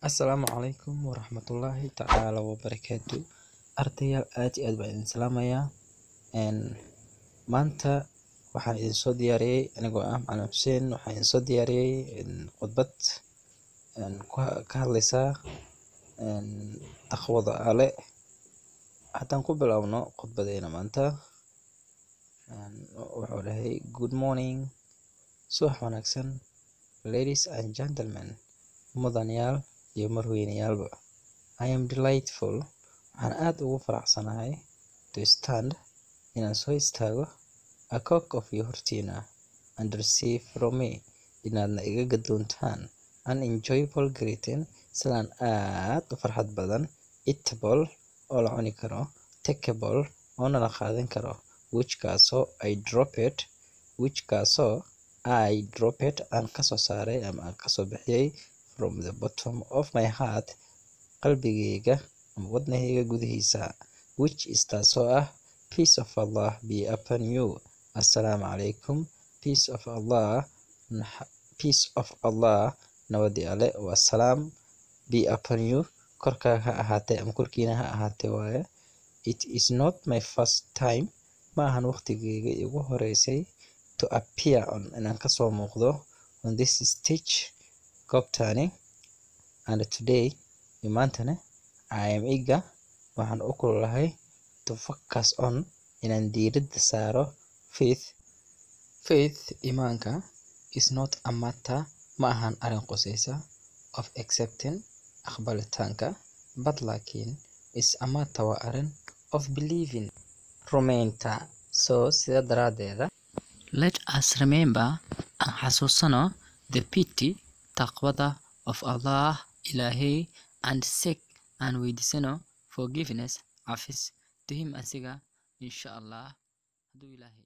Asalaamu calaykum waraxmatullaahi tacaala wabarakaatu. Ardayaal aad iyo aad baan idin salaamayaa. Maanta waxaan idin soo diyaariyey anigoo ah Macalin Xuseen. Waxaan idin soo diyaariyey khudbad ka hadlaysa taqwada Alle. Haddaan ku bilowno khudbadeena maanta, wuxuu dhahay good morning, subax wanaagsan, ladies and gentlemen, mudanayaal iyo marweynayaalba. I am delightful, waxaan aad ugu faraxsanahay to stand, inaan soo istaago a cock of your hortiina and receive from me, inaadna iga gadoontaan an enjoyable greeting, silaan aad u farxad badan, eatable oo la cuni karo, takeable oo nala qaadan karo, which kaasoo I dropped aan kasoo saaray ama aan kasoo bixiyay from the bottom of my heart, qalbigayga ama wadnahayga gudihiisa, which is taasoo ah peace of Allah be upon you. Assalaamu calaykum, peace of Allah, nabadi Alle waa salaam, be upon you, korkaaga ha ahaatee ama korkiina ha ahaatee waaye. It is not my first time, ma ahan waqtigayga igu horeysay to appear on, inaan kasoo muuqdo on this stage, goobtaani, and today, maantana, I am eager, waxaan u kululahay to focus on, inaan diiradda saaro faith. Iimaanka is not a matter, ma ahan arrin qusaysa of accepting, aqbalitaanka, but laakiin is a matter, waa arrin of believing, rumaynta. So sida daraadeeda, let us remember, aan xasuusano the pity, taqwada of Allah, Ilaahay, and seek, aan weydiisano forgiveness, cafis, to him asiga, insha Allah, hadduu Ilaahay